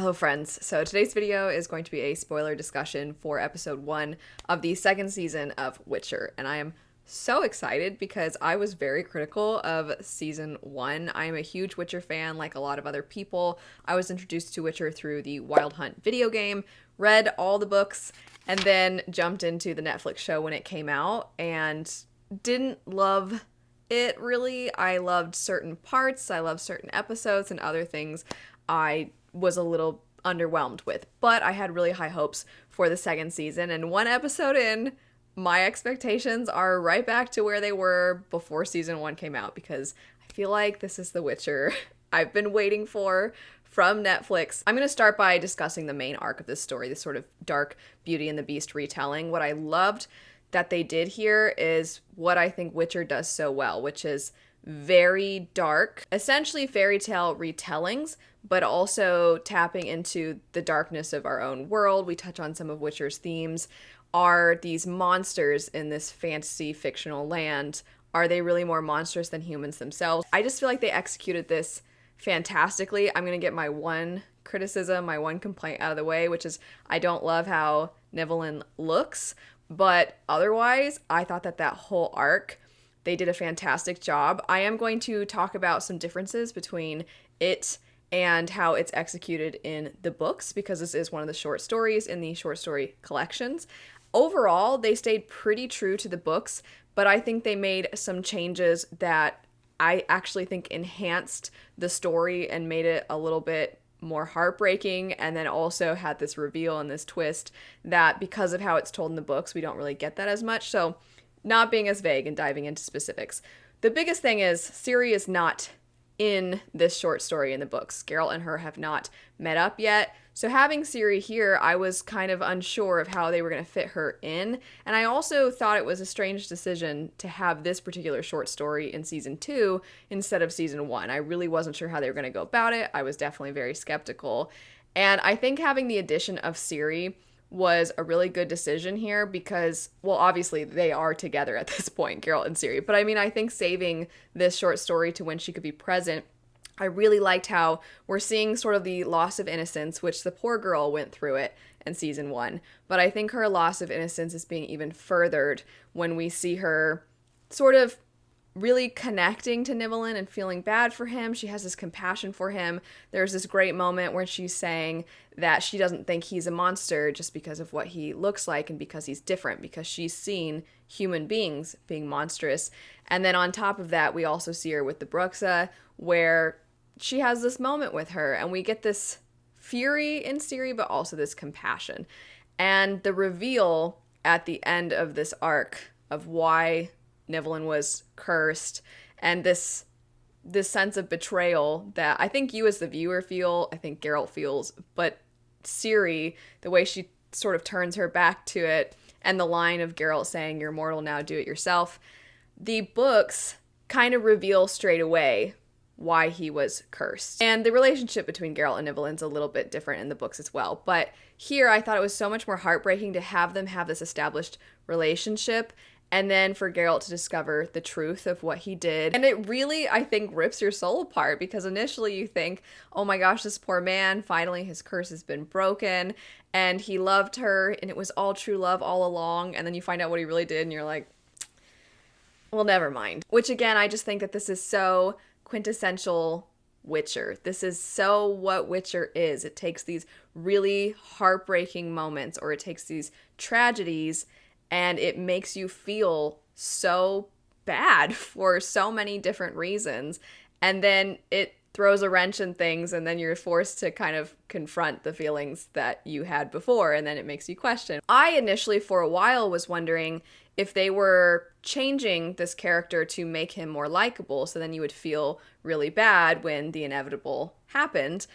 Hello friends, so today's video is going to be a spoiler discussion for episode 1 of the second season of Witcher, and I am so excited because I was very critical of season 1. I am a huge Witcher fan like a lot of other people. I was introduced to Witcher through the Wild Hunt video game, read all the books, and then jumped into the Netflix show when it came out and didn't love it really. I loved certain parts, I loved certain episodes, and other things I was a little underwhelmed with, but I had really high hopes for the second season, and one episode in, my expectations are right back to where they were before season 1 came out, because I feel like this is the Witcher I've been waiting for from Netflix. I'm going to start by discussing the main arc of this story, this sort of dark Beauty and the Beast retelling. What I loved that they did here is what I think Witcher does so well, which is very dark, essentially fairy tale retellings, but also tapping into the darkness of our own world. We touch on some of Witcher's themes. Are these monsters in this fantasy fictional land, are they really more monstrous than humans themselves? I just feel like they executed this fantastically. I'm going to get my one criticism, my one complaint out of the way, which is I don't love how Nivellen looks, but otherwise, I thought that whole arc, they did a fantastic job. I am going to talk about some differences between it and how it's executed in the books, because this is one of the short stories in the short story collections. Overall, they stayed pretty true to the books, but I think they made some changes that I actually think enhanced the story and made it a little bit more heartbreaking, and then also had this reveal and this twist that because of how it's told in the books, we don't really get that as much. So not being as vague and diving into specifics. The biggest thing is Ciri is not in this short story in the books. Geralt and her have not met up yet. So having Ciri here, I was kind of unsure of how they were going to fit her in. And I also thought it was a strange decision to have this particular short story in season 2 instead of season 1. I really wasn't sure how they were going to go about it. I was definitely very skeptical. And I think having the addition of Ciri was a really good decision here because, well, obviously they are together at this point, Geralt and Ciri. But I mean, I think saving this short story to when she could be present, I really liked how we're seeing sort of the loss of innocence, which the poor girl went through it in season 1. But I think her loss of innocence is being even furthered when we see her sort of really connecting to Nivellen and feeling bad for him. She has this compassion for him. There's this great moment where she's saying that she doesn't think he's a monster just because of what he looks like and because he's different, because she's seen human beings being monstrous. And then on top of that, we also see her with the Bruxa, where she has this moment with her, and we get this fury in Ciri, but also this compassion. And the reveal at the end of this arc of why Nivellen was cursed, and this sense of betrayal that I think you as the viewer feel, I think Geralt feels, but Ciri, the way she sort of turns her back to it, and the line of Geralt saying, "You're mortal now, do it yourself," the books kind of reveal straight away why he was cursed. And the relationship between Geralt and Nivellen's a little bit different in the books as well. But here I thought it was so much more heartbreaking to have them have this established relationship, and then for Geralt to discover the truth of what he did. And it really, I think, rips your soul apart, because initially you think, oh my gosh, this poor man, finally his curse has been broken, and he loved her, and it was all true love all along, and then you find out what he really did, and you're like, well, never mind. Which again, I just think that this is so quintessential Witcher. This is so what Witcher is. It takes these really heartbreaking moments, or it takes these tragedies, and it makes you feel so bad for so many different reasons. And then it throws a wrench in things, and then you're forced to kind of confront the feelings that you had before, and then it makes you question. I initially, for a while, was wondering if they were changing this character to make him more likable, so then you would feel really bad when the inevitable happened.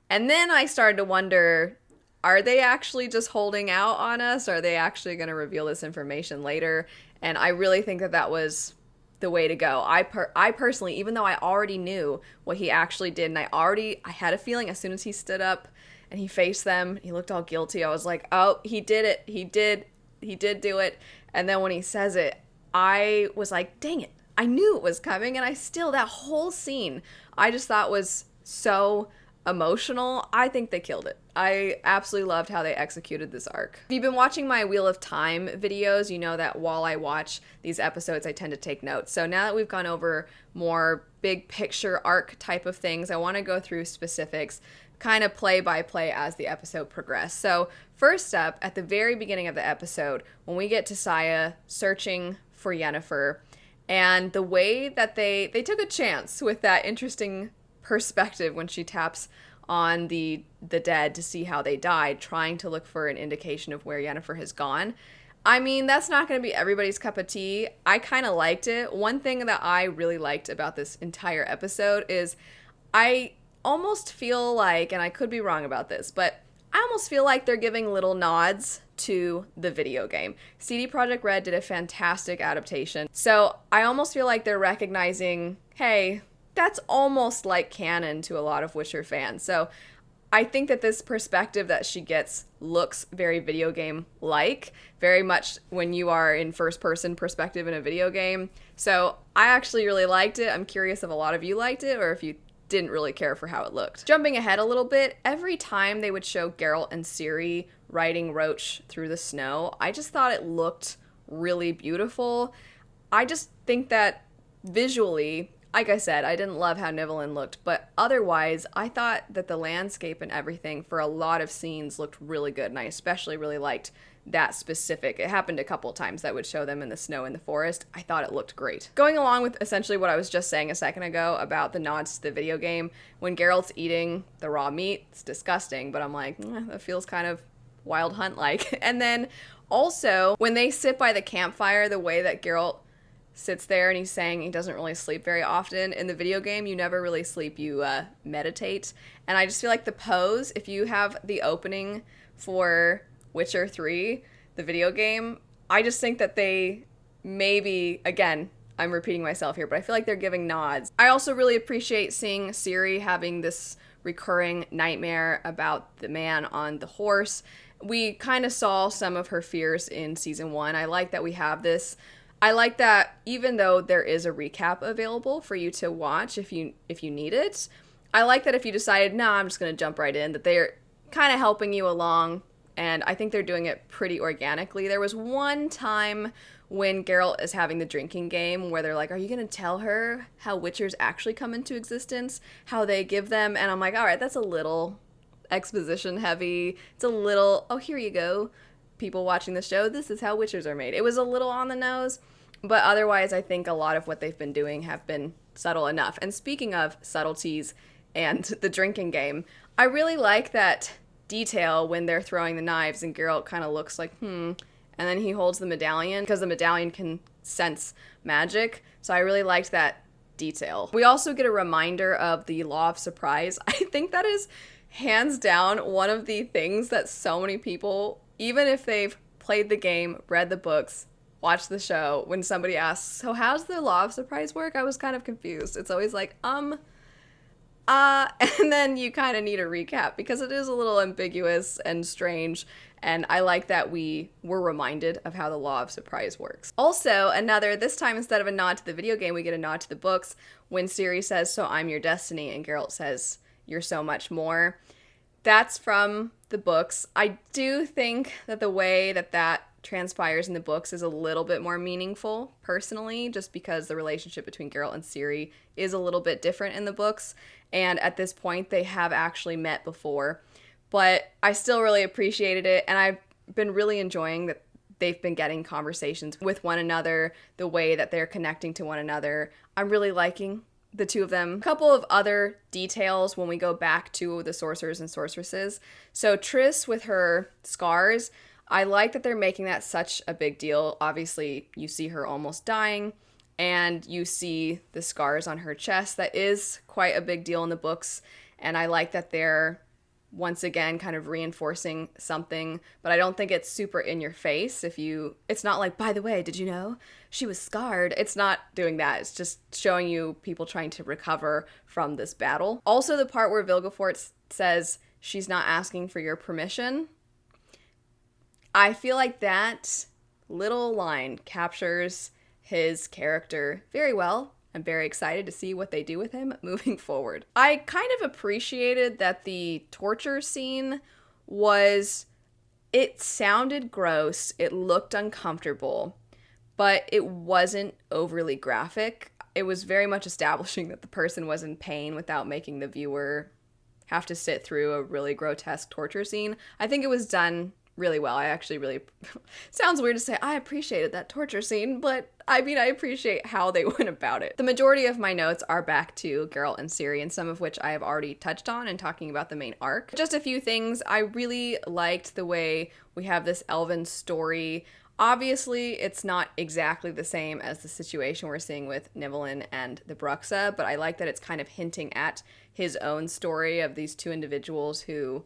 And then I started to wonder, are they actually just holding out on us? Are they actually going to reveal this information later? And I really think that was the way to go. I personally, even though I already knew what he actually did, and I had a feeling as soon as he stood up and he faced them, he looked all guilty, I was like, oh, he did it. He did do it. And then when he says it, I was like, dang it, I knew it was coming. And that whole scene, I just thought was so emotional. I think they killed it. I absolutely loved how they executed this arc. If you've been watching my Wheel of Time videos, you know that while I watch these episodes, I tend to take notes. So now that we've gone over more big picture arc type of things, I want to go through specifics, kind of play by play as the episode progressed. So first up, at the very beginning of the episode, when we get to Saya searching for Yennefer, and the way that they took a chance with that interesting perspective when she taps on the dead to see how they died, trying to look for an indication of where Yennefer has gone. I mean, that's not going to be everybody's cup of tea. I kind of liked it. One thing that I really liked about this entire episode is I almost feel like, and I could be wrong about this, but I almost feel like they're giving little nods to the video game. CD Projekt Red did a fantastic adaptation. So I almost feel like they're recognizing, hey, that's almost like canon to a lot of Witcher fans. So I think that this perspective that she gets looks very video game-like, very much when you are in first-person perspective in a video game. So I actually really liked it. I'm curious if a lot of you liked it or if you didn't really care for how it looked. Jumping ahead a little bit, every time they would show Geralt and Ciri riding Roach through the snow, I just thought it looked really beautiful. I just think that visually, like I said, I didn't love how Nivellen looked, but otherwise, I thought that the landscape and everything for a lot of scenes looked really good, and I especially really liked that specific. It happened a couple of times that would show them in the snow in the forest. I thought it looked great. Going along with essentially what I was just saying a second ago about the nods to the video game, when Geralt's eating the raw meat, it's disgusting, but I'm like, that feels kind of Wild Hunt-like. And then also, when they sit by the campfire, the way that Geralt sits there and he's saying he doesn't really sleep very often. In the video game, you never really sleep, you meditate. And I just feel like the pose, if you have the opening for Witcher 3, the video game, I just think that they maybe, again, I'm repeating myself here, but I feel like they're giving nods. I also really appreciate seeing Ciri having this recurring nightmare about the man on the horse. We kind of saw some of her fears in season 1. I like that we have this. I like that even though there is a recap available for you to watch if you need it, I like that if you decided, nah, I'm just going to jump right in, that they're kind of helping you along, and I think they're doing it pretty organically. There was one time when Geralt is having the drinking game where they're like, are you going to tell her how Witchers actually come into existence, how they give them? And I'm like, all right, that's a little exposition heavy. It's a little, oh, here you go, people watching the show, this is how Witchers are made. It was a little on the nose, but otherwise I think a lot of what they've been doing have been subtle enough. And speaking of subtleties and the drinking game, I really like that detail when they're throwing the knives and Geralt kind of looks like, and then he holds the medallion because the medallion can sense magic. So I really liked that detail. We also get a reminder of the law of surprise. I think that is hands down one of the things that so many people, even if they've played the game, read the books, watched the show, when somebody asks, so how's the law of surprise work? I was kind of confused. It's always like, and then you kind of need a recap because it is a little ambiguous and strange. And I like that we were reminded of how the law of surprise works. Also, this time instead of a nod to the video game, we get a nod to the books when Ciri says, so I'm your destiny, and Geralt says, you're so much more. That's from the books. I do think that the way that transpires in the books is a little bit more meaningful, personally, just because the relationship between Geralt and Ciri is a little bit different in the books, and at this point they have actually met before. But I still really appreciated it, and I've been really enjoying that they've been getting conversations with one another, the way that they're connecting to one another. I'm really liking the two of them. A couple of other details when we go back to the sorcerers and sorceresses. So Triss with her scars, I like that they're making that such a big deal. Obviously, you see her almost dying, and you see the scars on her chest. That is quite a big deal in the books, and I like that they're once again kind of reinforcing something, but I don't think it's super in your face. It's not like, by the way, did you know she was scarred? It's not doing that. It's just showing you people trying to recover from this battle. Also, the part where Vilgefortz says she's not asking for your permission, I feel like that little line captures his character very well. I'm very excited to see what they do with him moving forward. I kind of appreciated that the torture scene it sounded gross, it looked uncomfortable, but it wasn't overly graphic. It was very much establishing that the person was in pain without making the viewer have to sit through a really grotesque torture scene. I think it was done really well. I actually really sounds weird to say I appreciated that torture scene, but I mean I appreciate how they went about it. The majority of my notes are back to Geralt and Ciri, and some of which I have already touched on in talking about the main arc. Just a few things. I really liked the way we have this elven story. Obviously, it's not exactly the same as the situation we're seeing with Nivellen and the Bruxa, but I like that it's kind of hinting at his own story of these two individuals who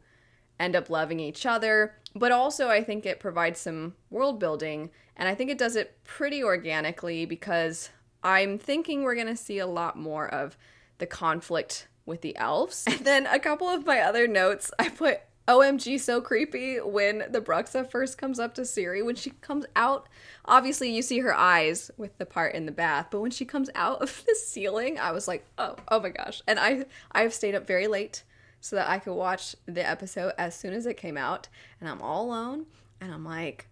end up loving each other. But also, I think it provides some world building, and I think it does it pretty organically because I'm thinking we're going to see a lot more of the conflict with the elves. And then a couple of my other notes, I put OMG so creepy when the Bruxa first comes up to Ciri. When she comes out, obviously you see her eyes with the part in the bath, but when she comes out of the ceiling, I was like, oh my gosh. And I've stayed up very late so that I could watch the episode as soon as it came out, and I'm all alone, and I'm like,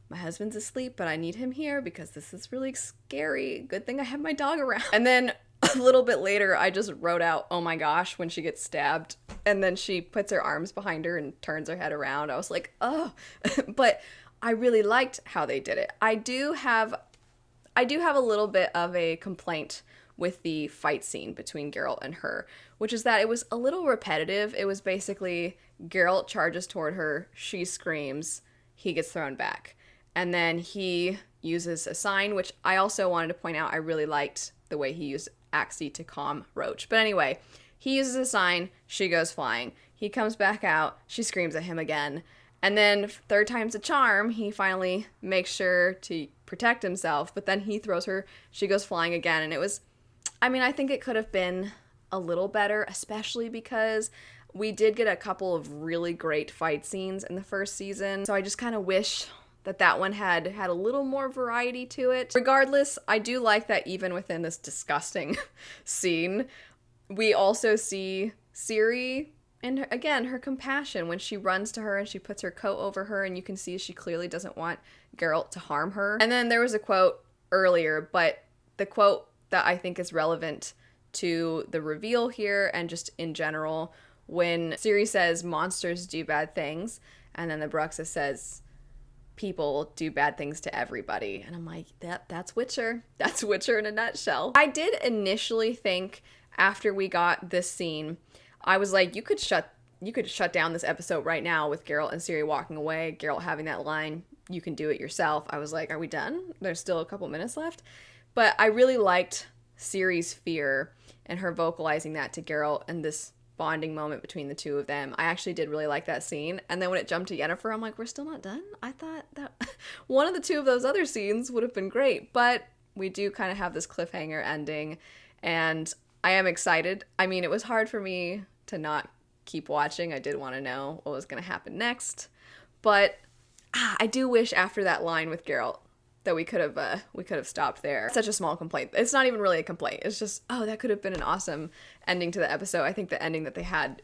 my husband's asleep, but I need him here because this is really scary. Good thing I have my dog around. And then a little bit later, I just wrote out, oh my gosh, when she gets stabbed, and then she puts her arms behind her and turns her head around. I was like, oh, but I really liked how they did it. I do have a little bit of a complaint with the fight scene between Geralt and her, which is that it was a little repetitive. It was basically Geralt charges toward her, she screams, he gets thrown back. And then he uses a sign, which I also wanted to point out I really liked the way he used Axii to calm Roach. But anyway, he uses a sign, she goes flying. He comes back out, she screams at him again. And then third time's a charm, he finally makes sure to protect himself, but then he throws her, she goes flying again. And it was, I think it could have been a little better, especially because we did get a couple of really great fight scenes in the first season. So I just kind of wish that one had a little more variety to it. Regardless, I do like that even within this disgusting scene, we also see Ciri and, again, her compassion when she runs to her and she puts her coat over her, and you can see she clearly doesn't want Geralt to harm her. And then there was a quote earlier, but the quote that I think is relevant to the reveal here and just in general, when Ciri says monsters do bad things, and then the Bruxa says people do bad things to everybody. And I'm like, that's Witcher. That's Witcher in a nutshell. I did initially think after we got this scene, I was like, you could shut down this episode right now with Geralt and Ciri walking away, Geralt having that line, you can do it yourself. I was like, are we done? There's still a couple minutes left. But I really liked Ciri's fear and her vocalizing that to Geralt and this bonding moment between the two of them. I actually did really like that scene. And then when it jumped to Yennefer, I'm like, we're still not done? I thought that one of the two of those other scenes would have been great. But we do kind of have this cliffhanger ending, and I am excited. It was hard for me to not keep watching. I did want to know what was going to happen next. But I do wish after that line with Geralt that we could have stopped there. Such a small complaint. It's not even really a complaint. It's just, that could have been an awesome ending to the episode. I think the ending that they had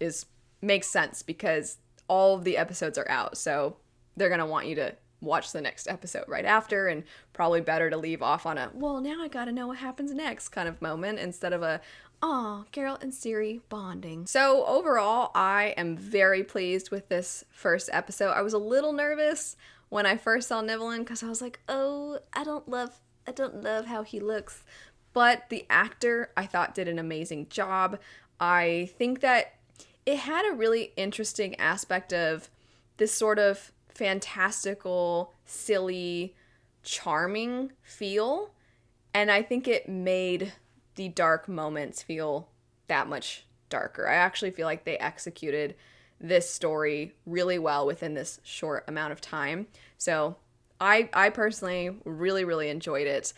makes sense because all of the episodes are out, so they're gonna want you to watch the next episode right after, and probably better to leave off on a, well, now I gotta know what happens next kind of moment instead of a, Geralt and Ciri bonding. So overall, I am very pleased with this first episode. I was a little nervous when I first saw Nivellen because I was like, I don't love how he looks. But the actor, I thought, did an amazing job. I think that it had a really interesting aspect of this sort of fantastical, silly, charming feel. And I think it made the dark moments feel that much darker. I actually feel like they executed this story really well within this short amount of time. So I personally really, really enjoyed it.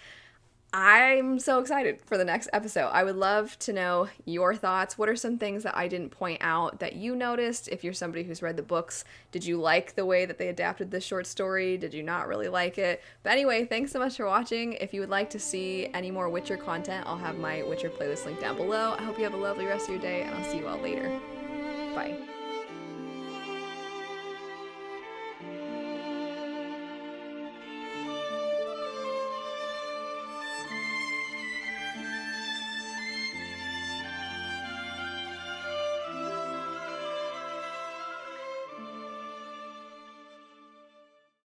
I'm so excited for the next episode. I would love to know your thoughts. What are some things that I didn't point out that you noticed? If you're somebody who's read the books, did you like the way that they adapted this short story? Did you not really like it? But anyway, thanks so much for watching. If you would like to see any more Witcher content, I'll have my Witcher playlist linked down below. I hope you have a lovely rest of your day, and I'll see you all later. Bye.